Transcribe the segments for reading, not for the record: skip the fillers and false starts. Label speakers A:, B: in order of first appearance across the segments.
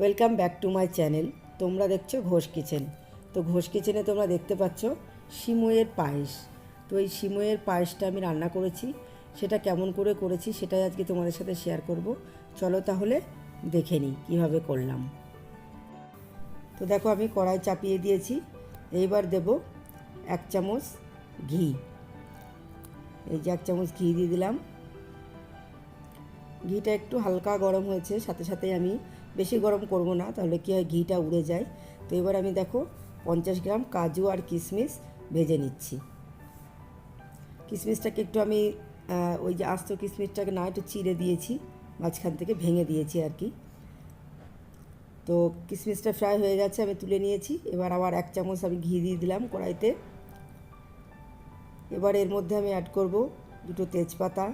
A: Welcome back to my channel. তোমরা দেখছো Ghosh kitchen. তো ঘোষ কিচেনে তোমরা দেখতে পাচ্ছ সিমইয়ের পায়েস। তো এই সিমইয়ের পায়েসটা আমি রান্না করেছি, সেটা কেমন করে করেছি সেটাই আজকে তোমাদের সাথে শেয়ার করব। চলো তাহলে দেখে নিই কীভাবে করলাম। তো দেখো আমি কড়াই চাপিয়ে দিয়েছি, এইবার দেব 1 চামচ ঘি। এই যে 1 চামচ ঘি দিয়ে দিলাম। ঘিটা একটু হালকা গরম হয়েছে, সাথে সাথে আমি বেশি গরম করব না, তাহলে কী হয় ঘিটা উড়ে যায়। তো এবার আমি দেখো 50 গ্রাম কাজু আর কিশমিশ ভেজে নিচ্ছি। কিশমিশটাকে একটু আমি ওই যে আস্ত কিশমিশটাকে না একটু চিড়ে দিয়েছি, মাঝখান থেকে ভেঙে দিয়েছি আর কি। তো কিশমিশটা ফ্রাই হয়ে গেছে, আমি তুলে নিয়েছি। এবার আবার 1 চামচ আমি ঘি দিয়ে দিলাম কড়াইতে। এবার এর মধ্যে আমি অ্যাড করব 2টো তেজপাতা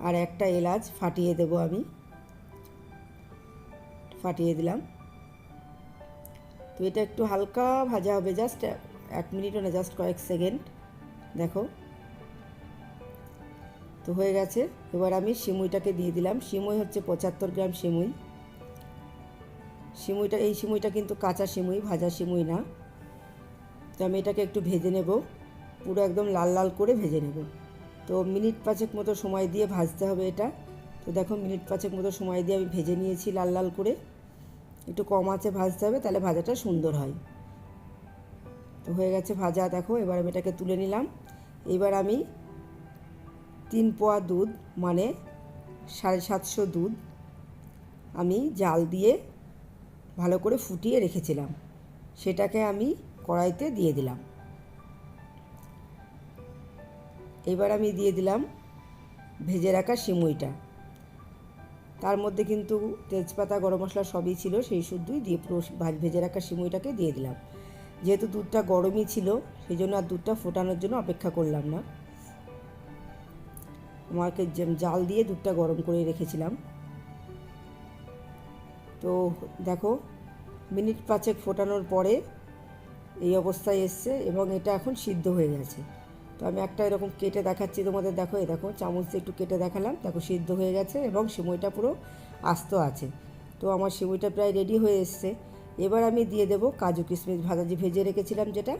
A: আর 1টা এলাচ ফাটিয়ে দেব। আমি ফাটিয়ে দিলাম। তো এটা একটু হালকা ভাজা হবে, জাস্ট 1 মিনিটও না, জাস্ট কয়েক সেকেন্ড। দেখো তো হয়ে গেছে। এবার আমি সিমইটাকে দিয়ে দিলাম। সিমই হচ্ছে 75 গ্রাম সিমই। এই সিমইটা কিন্তু কাঁচা সিমই, ভাজা সিমই না। তো আমি এটাকে একটু ভেজে নেব, পুরো একদম লাল লাল করে ভেজে নেব। তো মিনিট 5 মতো সময় দিয়ে ভাজতে হবে এটা। তো দেখো মিনিট 5 মতো সময় দিয়ে আমি ভেজে নিয়েছি লাল লাল করে। একটু কম আঁচে ভাজতে হবে, তাহলে ভাজাটা সুন্দর হয়। তো হয়ে গেছে ভাজা, দেখো। এবার আমি এটাকে তুলে নিলাম। এবার আমি 3 পোয়া দুধ, মানে 750 দুধ আমি জাল দিয়ে ভালো করে ফুটিয়ে রেখেছিলাম, সেটাকে আমি কড়াইতে দিয়ে দিলাম। এবার আমি দিয়ে দিলাম ভেজে রাখা সিমইটা। তার মধ্যে কিন্তু তেজপাতা, গরম মশলা সবই ছিল, সেই শুদ্ধই দিয়ে পুরো ভেজে রাখা সিমইটাকে দিয়ে দিলাম। যেহেতু দুধটা গরমই ছিল, সেই জন্য আর দুধটা ফোটানোর জন্য অপেক্ষা করলাম না। আমাকে জাল দিয়ে দুধটা গরম করে রেখেছিলাম। তো দেখো মিনিট 5 ফোটানোর পরে এই অবস্থায় এসছে এবং এটা এখন সিদ্ধ হয়ে গেছে। তো আমি একটা এরকম কেটে দেখাচ্ছি তোমাদের। দেখো এই দেখো চামচ দিয়ে একটু কেটে দেখালাম, দেখো সিদ্ধ হয়ে গেছে এবং সিমইটা পুরো আস্ত আছে। তো আমার সিমইটা প্রায় রেডি হয়ে এসছে। এবার আমি দিয়ে দেব কাজু কিশমিশ ভেজে রেখেছিলাম যেটা,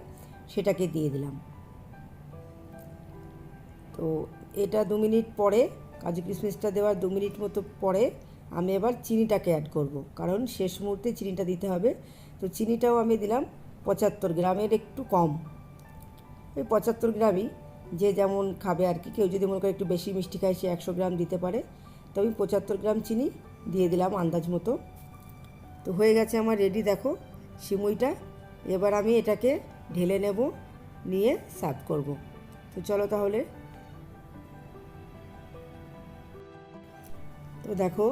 A: সেটাকে দিয়ে দিলাম। তো এটা 2 মিনিট পরে, কাজু কিশমিশটা দেওয়ার 2 মিনিট মতো পরে আমি এবার চিনিটাকে অ্যাড করব, কারণ শেষ মুহূর্তে চিনিটা দিতে হবে। তো চিনিটাও আমি দিলাম 75 গ্রামের একটু কম, ওই 75 গ্রামই, যে যেমন খাবে আর কি। কেউ যদি মনে করে একটু বেশি মিষ্টি খায়, সে 100 গ্রাম দিতে পারে। তো আমি 75 গ্রাম চিনি দিয়ে দিলাম আন্দাজ মতো। তো হয়ে গেছে আমার রেডি, দেখো সিমইটা। এবার আমি এটাকে ঢেলে নেব, নিয়ে সার্ভ করব। তো চলো তাহলে। তো দেখো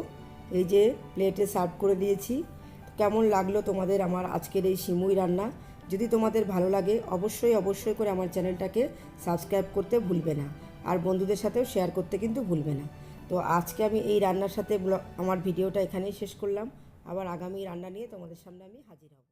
A: এই যে প্লেটে সার্ভ করে দিয়েছি। কেমন লাগলো তোমাদের আমার আজকের এই সিমই রান্না? যদি তোমাদের ভালো লাগে অবশ্যই করে আমার চ্যানেলটাকে সাবস্ক্রাইব করতে ভুলবে না, আর বন্ধুদের সাথেও শেয়ার করতে কিন্তু ভুলবে না। তো আজকে আমি এই রান্নার সাথে আমার ভিডিওটা এখানেই শেষ করলাম। আবার আগামী রান্না নিয়ে তোমাদের সামনে আমি হাজির হব।